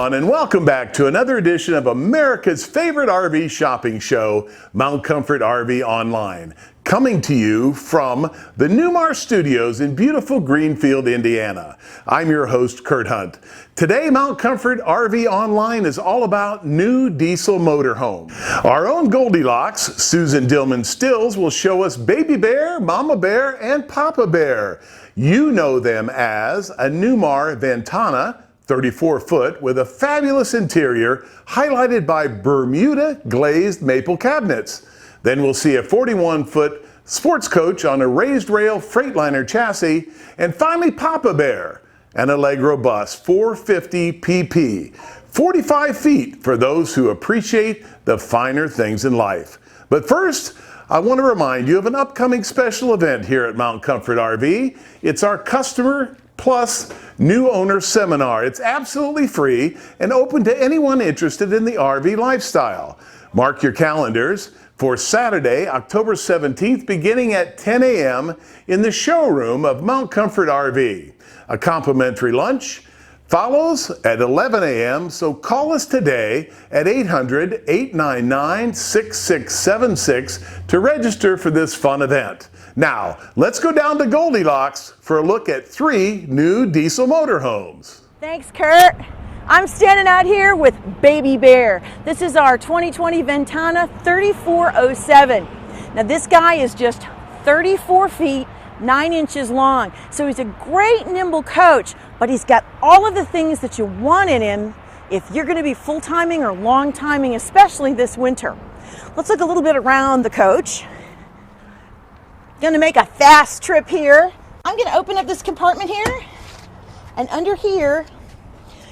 everyone, and welcome back to another edition of America's favorite RV shopping show, Mount Comfort RV Online, coming to you from the Newmar Studios in beautiful Greenfield, Indiana. I'm your host, Kurt Hunt. Today, Mount Comfort RV Online is all about new diesel motorhome. Our own Goldilocks, Susan Dillman-Stills, will show us Baby Bear, Mama Bear, and Papa Bear. You know them as a Newmar Ventana, 34-foot, with a fabulous interior highlighted by Bermuda glazed maple cabinets. Then we'll see a 41-foot Sportscoach on a raised rail Freightliner chassis, and finally Papa Bear, an Allegro Bus 450 pp, 45 feet for those who appreciate the finer things in life. But first, I want to remind you of an upcoming special event here at Mount Comfort RV. It's our Customer Plus New Owner Seminar. It's absolutely free and open to anyone interested in the RV lifestyle. Mark your calendars for Saturday, October 17th, beginning at 10 a.m. in the showroom of Mount Comfort RV. A complimentary lunch follows at 11 a.m., so call us today at 800-899-6676 to register for this fun event. Now, let's go down to Goldilocks for a look at 3 new diesel motorhomes. Thanks, Kurt. I'm standing out here with Baby Bear. This is our 2020 Ventana 3407. Now this guy is just 34 feet, 9 inches long. So he's a great nimble coach, but he's got all of the things that you want in him if you're going to be full timing or long timing, especially this winter. Let's look a little bit around the coach. Going to make a fast trip here. I'm going to open up this compartment here, and under here,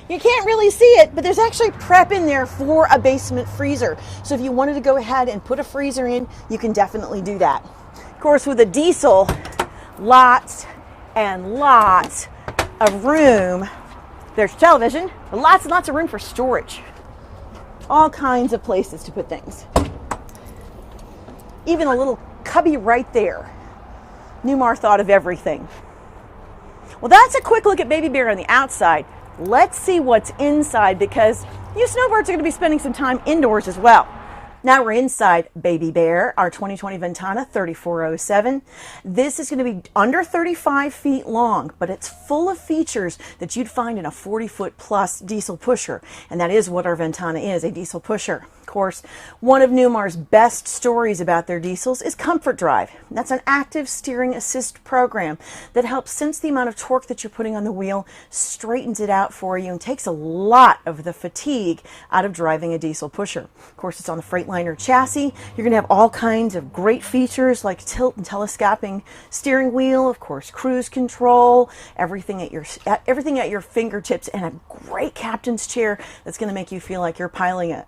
you can't really see it, but there's actually prep in there for a basement freezer. So if you wanted to go ahead and put a freezer in, you can definitely do that. Of course, with a diesel, lots and lots of room. There's television, but lots and lots of room for storage. All kinds of places to put things. Even a little cubby right there. Newmar thought of everything. Well, that's a quick look at Baby Bear on the outside. Let's see what's inside, because you snowbirds are going to be spending some time indoors as well. Now we're inside Baby Bear, our 2020 Ventana 3407. This is going to be under 35 feet long, but it's full of features that you'd find in a 40-foot plus diesel pusher. And that is what our Ventana is, a diesel pusher. Of course, one of Newmar's best stories about their diesels is Comfort Drive. That's an active steering assist program that helps sense the amount of torque that you're putting on the wheel, straightens it out for you, and takes a lot of the fatigue out of driving a diesel pusher. Of course, it's on the Freightliner chassis. You're going to have all kinds of great features like tilt and telescoping steering wheel, of course, cruise control, everything at your fingertips, and a great captain's chair that's going to make you feel like you're piloting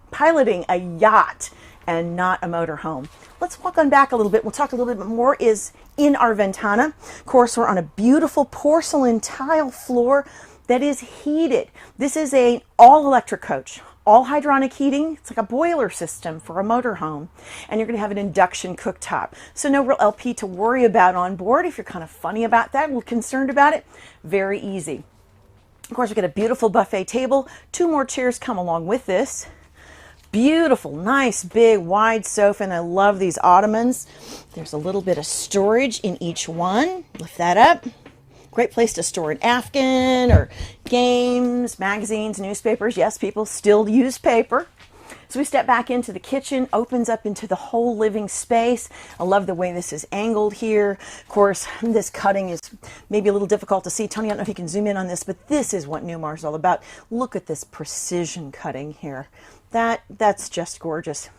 a yacht and not a motorhome. Let's walk on back a little bit. We'll talk a little bit more is in our Ventana. Of course, we're on a beautiful porcelain tile floor that is heated. This is an all-electric coach, all hydronic heating. It's like a boiler system for a motorhome. And you're going to have an induction cooktop. So no real LP to worry about on board. If you're kind of funny about that, or concerned about it, very easy. Of course, we've got a beautiful buffet table. 2 more chairs come along with this. Beautiful, nice, big, wide sofa, and I love these ottomans. There's a little bit of storage in each one. Lift that up. Great place to store an Afghan or games, magazines, newspapers. Yes, people still use paper. So we step back into the kitchen, opens up into the whole living space. I love the way this is angled here. Of course, this cutting is maybe a little difficult to see. Tony, I don't know if you can zoom in on this, but this is what Newmar's all about. Look at this precision cutting here. That's just gorgeous.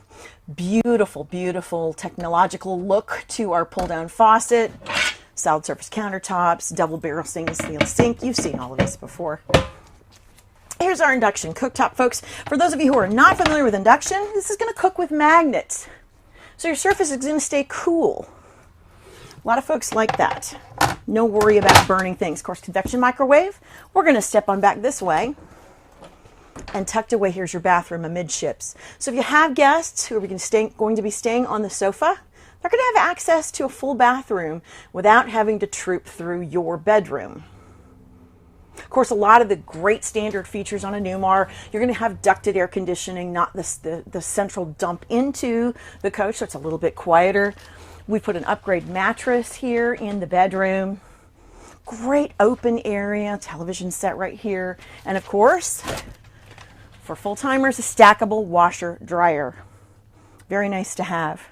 Beautiful, beautiful technological look to our pull-down faucet. Solid surface countertops, double barrel stainless steel sink. You've seen all of this before. Here's our induction cooktop, folks. For those of you who are not familiar with induction, this is going to cook with magnets. So your surface is going to stay cool. A lot of folks like that. No worry about burning things. Of course, convection microwave. We're going to step on back this way. And tucked away, here's your bathroom amidships. So if you have guests who are going to be staying on the sofa, they're going to have access to a full bathroom without having to troop through your bedroom. Of course, a lot of the great standard features on a Newmar, you're going to have ducted air conditioning, not the central dump into the coach, so it's a little bit quieter. We put an upgrade mattress here in the bedroom. Great open area, television set right here. And of course, for full-timers, a stackable washer dryer. Very nice to have.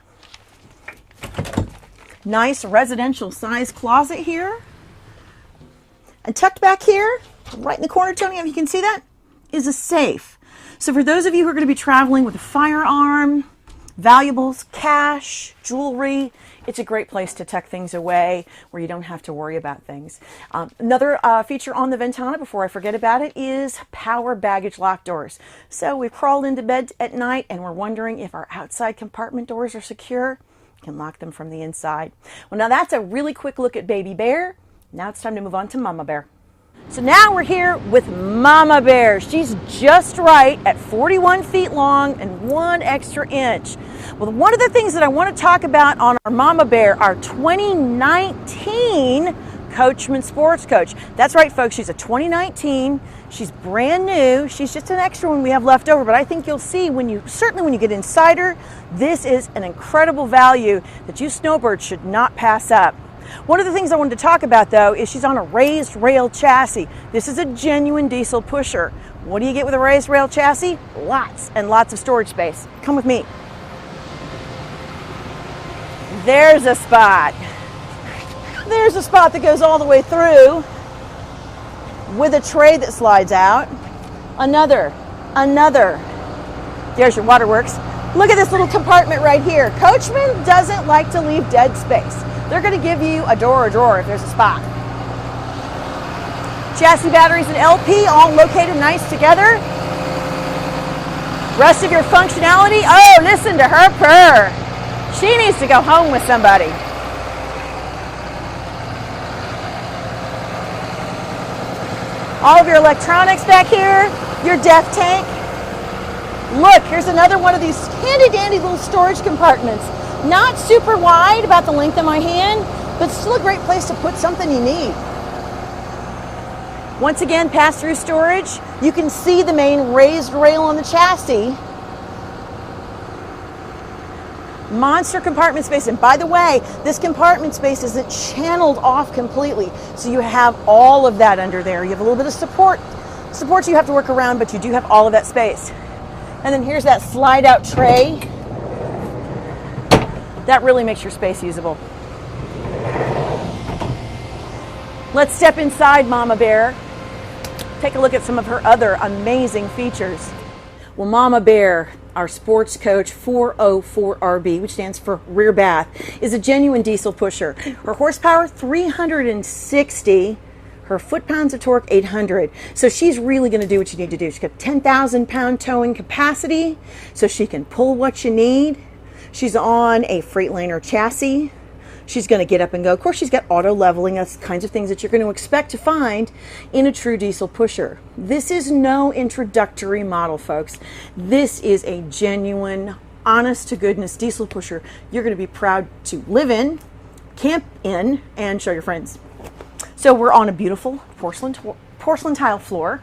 Nice residential size closet here. And tucked back here, right in the corner, Tony, if you can see that, is a safe. So for those of you who are going to be traveling with a firearm, valuables, cash, jewelry, it's a great place to tuck things away where you don't have to worry about things. Another feature on the Ventana, before I forget about it, is power baggage lock doors. So we've crawled into bed at night and we're wondering if our outside compartment doors are secure. You can lock them from the inside. Well, now that's a really quick look at Baby Bear. Now it's time to move on to Mama Bear. So now we're here with Mama Bear. She's just right at 41 feet long and 1 extra inch. Well, one of the things that I want to talk about on our Mama Bear, our 2019 Coachman Sportscoach. That's right, folks, she's a 2019. She's brand new. She's just an extra one we have left over, but I think you'll see certainly when you get inside her, this is an incredible value that you snowbirds should not pass up. One of the things I wanted to talk about, though, is she's on a raised rail chassis. This is a genuine diesel pusher. What do you get with a raised rail chassis? Lots and lots of storage space. Come with me. There's a spot. There's a spot that goes all the way through with a tray that slides out. Another. There's your waterworks. Look at this little compartment right here. Coachman doesn't like to leave dead space. They're going to give you a door or drawer if there's a spot. Chassis, batteries, and LP all located nice together. Rest of your functionality. Oh, listen to her purr. She needs to go home with somebody. All of your electronics back here, your def tank. Look, here's another one of these handy dandy little storage compartments. Not super wide, about the length of my hand, but still a great place to put something you need. Once again, pass-through storage. You can see the main raised rail on the chassis. Monster compartment space. And by the way, this compartment space isn't channeled off completely. So you have all of that under there. You have a little bit of support you have to work around, but you do have all of that space. And then here's that slide out tray. That really makes your space usable. Let's step inside Mama Bear. Take a look at some of her other amazing features. Well, Mama Bear, our Sportscoach 404RB, which stands for rear bath, is a genuine diesel pusher. Her horsepower, 360. Her foot-pounds of torque, 800. So she's really going to do what you need to do. She's got 10,000 pound towing capacity, so she can pull what you need. She's on a Freightliner chassis. She's going to get up and go. Of course, she's got auto leveling, that's kinds of things that you're going to expect to find in a true diesel pusher. This is no introductory model, folks. This is a genuine, honest-to-goodness diesel pusher you're going to be proud to live in, camp in, and show your friends. So we're on a beautiful porcelain tile floor.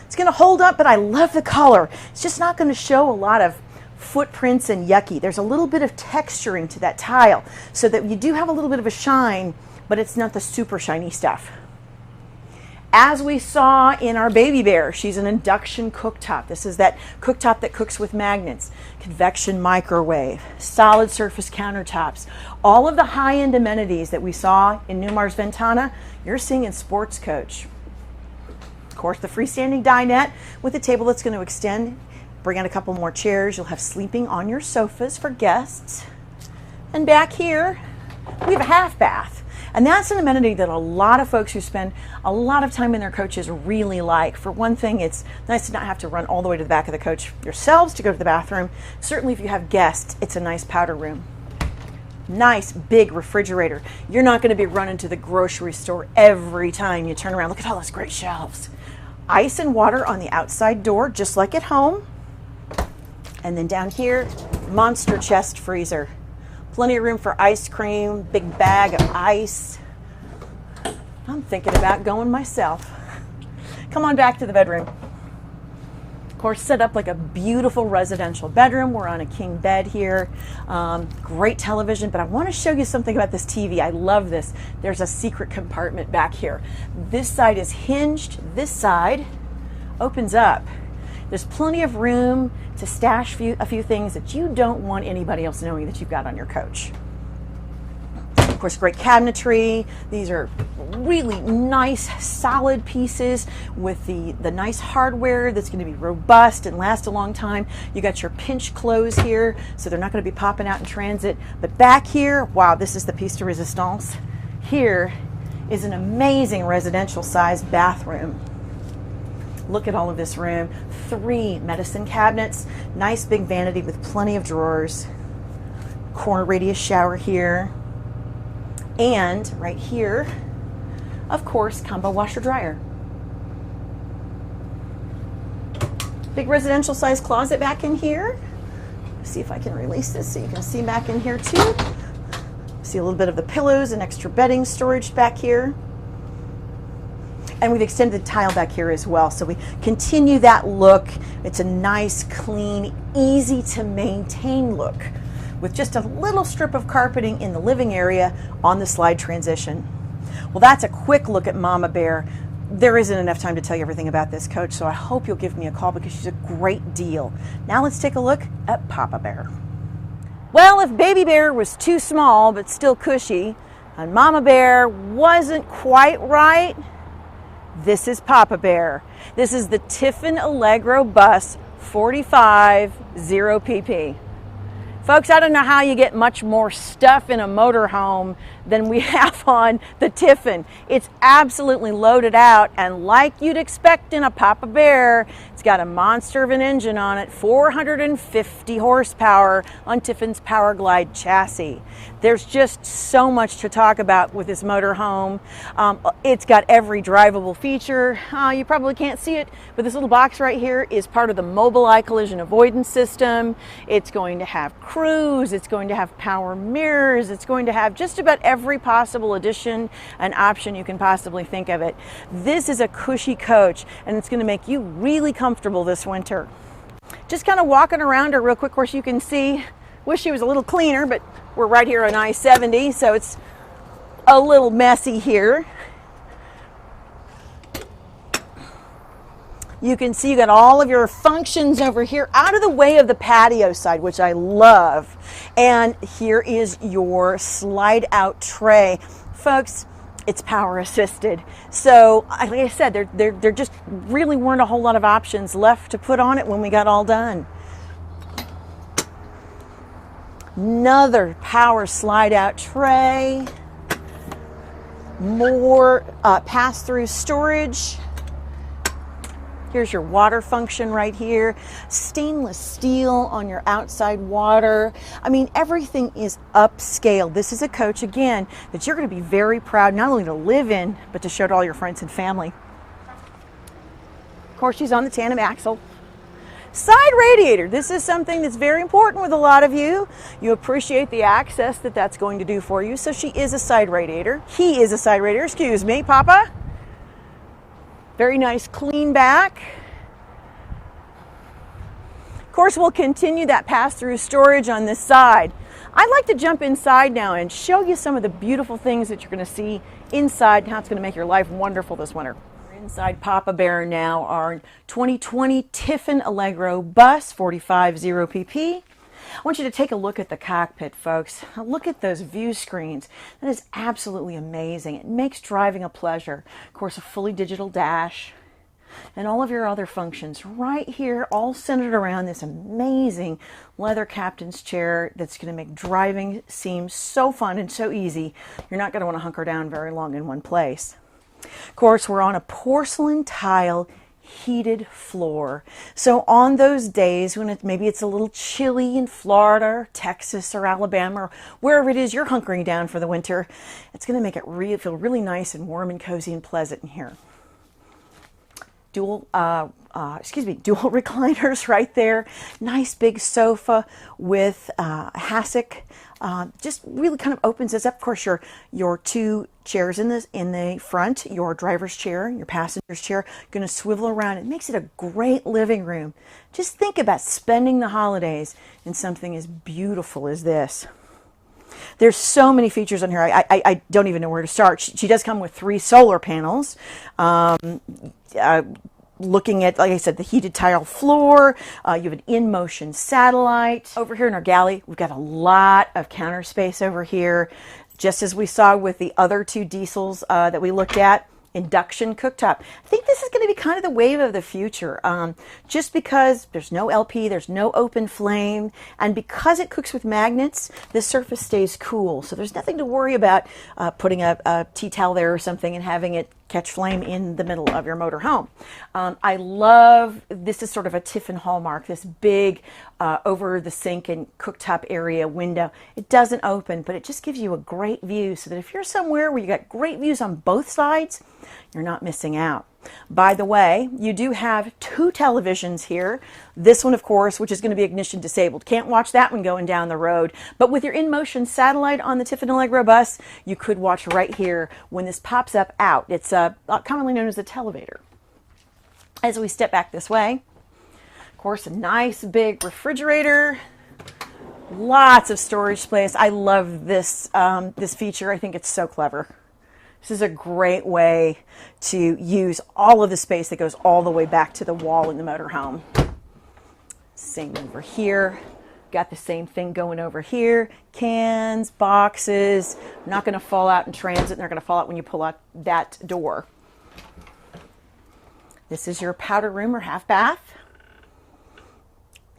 It's going to hold up, but I love the color. It's just not going to show a lot of footprints and yucky. There's a little bit of texturing to that tile so that you do have a little bit of a shine, but it's not the super shiny stuff. As we saw in our Baby Bear, she's an induction cooktop. This is that cooktop that cooks with magnets, convection microwave, solid surface countertops. All of the high-end amenities that we saw in Newmar's Ventana, you're seeing in Sportscoach. Of course, the freestanding dinette with a table that's going to extend. Bring out a couple more chairs. You'll have sleeping on your sofas for guests. And back here, we have a half bath. And that's an amenity that a lot of folks who spend a lot of time in their coaches really like. For one thing, it's nice to not have to run all the way to the back of the coach yourselves to go to the bathroom. Certainly if you have guests, it's a nice powder room. Nice big refrigerator. You're not going to be running to the grocery store every time you turn around. Look at all those great shelves. Ice and water on the outside door, just like at home. And then down here, monster chest freezer. Plenty of room for ice cream, big bag of ice. I'm thinking about going myself. Come on back to the bedroom. Of course, set up like a beautiful residential bedroom. We're on a king bed here. Great television, but I want to show you something about this TV. I love this. There's a secret compartment back here. This side is hinged. This side opens up. There's plenty of room to stash a few things that you don't want anybody else knowing that you've got on your coach. Of course, great cabinetry. These are really nice, solid pieces with the nice hardware that's going to be robust and last a long time. You got your pinch clothes here, so they're not going to be popping out in transit. But back here, wow, this is the piece de resistance. Here is an amazing residential-sized bathroom. Look at all of this room. 3 medicine cabinets, nice big vanity with plenty of drawers. Corner radius shower here. And right here, of course, combo washer dryer. Big residential size closet back in here. See if I can release this so you can see back in here too. See a little bit of the pillows and extra bedding storage back here. And we've extended the tile back here as well. So we continue that look. It's a nice, clean, easy to maintain look with just a little strip of carpeting in the living area on the slide transition. Well, that's a quick look at Mama Bear. There isn't enough time to tell you everything about this coach, so I hope you'll give me a call because she's a great deal. Now let's take a look at Papa Bear. Well, if Baby Bear was too small but still cushy, and Mama Bear wasn't quite right, this is Papa Bear. This is the Tiffin Allegro Bus 45 0PP. Folks, I don't know how you get much more stuff in a motorhome than we have on the Tiffin. It's absolutely loaded out, and like you'd expect in a Papa Bear, it's got a monster of an engine on it, 450 horsepower on Tiffin's Power Glide chassis. There's just so much to talk about with this motorhome. It's got every drivable feature. You probably can't see it, but this little box right here is part of the Mobileye collision avoidance system. It's going to have cruise, it's going to have power mirrors, it's going to have just about every possible addition and option you can possibly think of it. This is a cushy coach, and it's going to make you really comfortable this winter. Just kind of walking around her real quick, of course you can see, wish she was a little cleaner, but we're right here on I-70, so it's a little messy here. You can see you got all of your functions over here out of the way of the patio side, which I love. And here is your slide out tray. Folks, it's power assisted. So like I said, there just really weren't a whole lot of options left to put on it when we got all done. Another power slide out tray. More pass-through storage. Here's your water function right here. Stainless steel on your outside water. I mean, everything is upscale. This is a coach, again, that you're going to be very proud not only to live in, but to show to all your friends and family. Of course, she's on the tandem axle. Side radiator. This is something that's very important with a lot of you. You appreciate the access that that's going to do for you. So she is a side radiator. He is a side radiator. Excuse me, Papa. Very nice clean back. Of course, we'll continue that pass-through storage on this side. I'd like to jump inside now and show you some of the beautiful things that you're going to see inside and how it's going to make your life wonderful this winter. We're inside Papa Bear now, our 2020 Tiffin Allegro Bus 45 0PP. I want you to take a look at the cockpit, folks. Look at those view screens. That is absolutely amazing. It makes driving a pleasure. Of course, a fully digital dash and all of your other functions right here, all centered around this amazing leather captain's chair that's going to make driving seem so fun and so easy. You're not going to want to hunker down very long in one place. Of course, we're on a porcelain tile heated floor. So on those days when maybe it's a little chilly in Florida, or Texas, or Alabama, or wherever it is you're hunkering down for the winter, it's going to make it feel really nice and warm and cozy and pleasant in here. dual recliners right there. Nice big sofa with a hassock. Just really kind of opens this up. Of course, your two chairs in the front, your driver's chair, your passenger's chair, going to swivel around. It makes it a great living room. Just think about spending the holidays in something as beautiful as this. There's so many features on here. I don't even know where to start. She does come with 3 solar panels. Looking at, like I said, the heated tile floor, you have an in-motion satellite. Over here in our galley, we've got a lot of counter space over here. Just as we saw with the other 2 diesels that we looked at, induction cooktop. I think this is going to be kind of the wave of the future, just because there's no LP, there's no open flame, and because it cooks with magnets, the surface stays cool. So there's nothing to worry about putting a tea towel there or something and having it catch flame in the middle of your motor home. I love, this is sort of a Tiffin hallmark, this big over the sink and cooktop area window. It doesn't open, but it just gives you a great view so that if you're somewhere where you got great views on both sides, you're not missing out. By the way, you do have 2 televisions here. This one, of course, which is going to be ignition disabled. Can't watch that one going down the road. But with your in-motion satellite on the Tiffin Allegro bus, you could watch right here when this pops up out. It's commonly known as a televator. As we step back this way, of course, a nice big refrigerator. Lots of storage space. I love this, this feature. I think it's so clever. This is a great way to use all of the space that goes all the way back to the wall in the motorhome. Same over here. Got the same thing going over here. Cans, boxes. Not going to fall out in transit. They're going to fall out when you pull out that door. This is your powder room or half bath.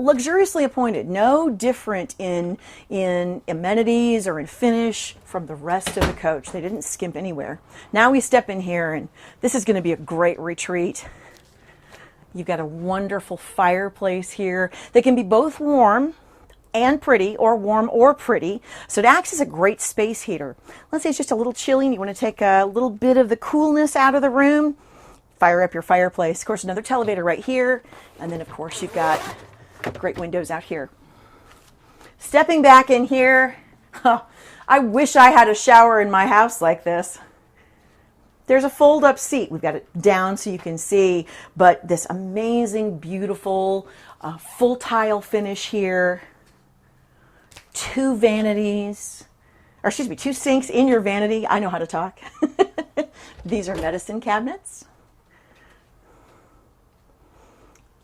Luxuriously appointed, no different in amenities or in finish from the rest of the coach. They didn't skimp anywhere. Now we step in here, and this is going to be a great retreat. You've got a wonderful fireplace here that can be both warm and pretty, or warm or pretty. So it acts as a great space heater. Let's say it's just a little chilly and you want to take a little bit of the coolness out of the room. Fire up your fireplace. Of course, another televator right here. And then, of course, you've got great windows out here. Stepping back in here, I wish I had a shower in my house like this. There's a fold-up seat. We've got it down so you can see, but this amazing, beautiful, full tile finish here. 2 vanities, or excuse me, 2 sinks in your vanity. I know how to talk. These are medicine cabinets.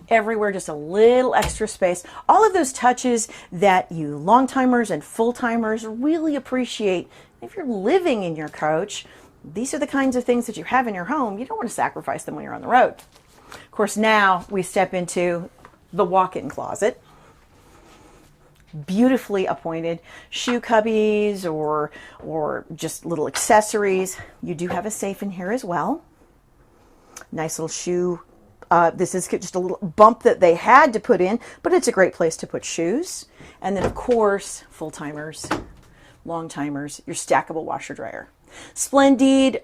Everywhere, just a little extra space. All of those touches that you long-timers and full-timers really appreciate. If you're living in your coach, these are the kinds of things that you have in your home. You don't want to sacrifice them when you're on the road. Of course, now we step into the walk-in closet. Beautifully appointed. Shoe cubbies or just little accessories. You do have a safe in here as well. Nice little shoe. This is just a little bump that they had to put in, but it's a great place to put shoes. And then, of course, full-timers, long-timers, your stackable washer-dryer. Splendide,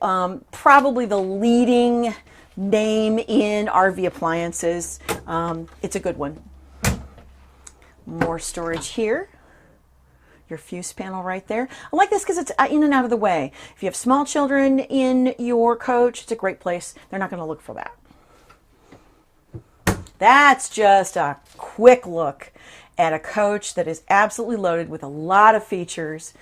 probably the leading name in RV appliances. It's a good one. More storage here. Your fuse panel right there. I like this because it's in and out of the way. If you have small children in your coach, it's a great place. They're not going to look for that. That's just a quick look at a coach that is absolutely loaded with a lot of features.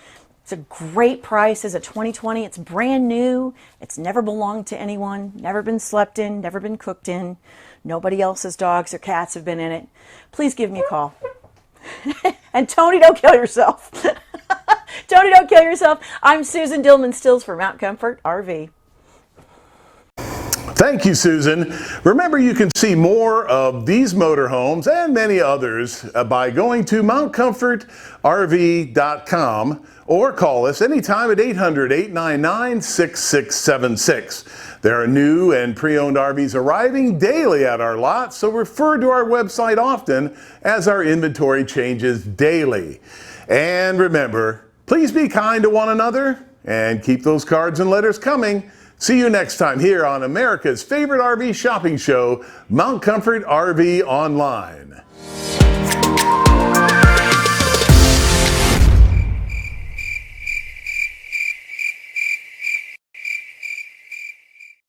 It's a great price as a 2020. It's brand new. It's never belonged to anyone, never been slept in, never been cooked in. Nobody else's dogs or cats have been in it. Please give me a call. And Tony, don't kill yourself. Tony, don't kill yourself. I'm Susan Dillman-Stills for Mount Comfort RV. Thank you, Susan. Remember, you can see more of these motorhomes and many others by going to mountcomfortrv.com or call us anytime at 800-899-6676. There are new and pre-owned RVs arriving daily at our lot, so refer to our website often as our inventory changes daily. And remember, please be kind to one another and keep those cards and letters coming. See you next time here on America's favorite RV shopping show, Mount Comfort RV Online.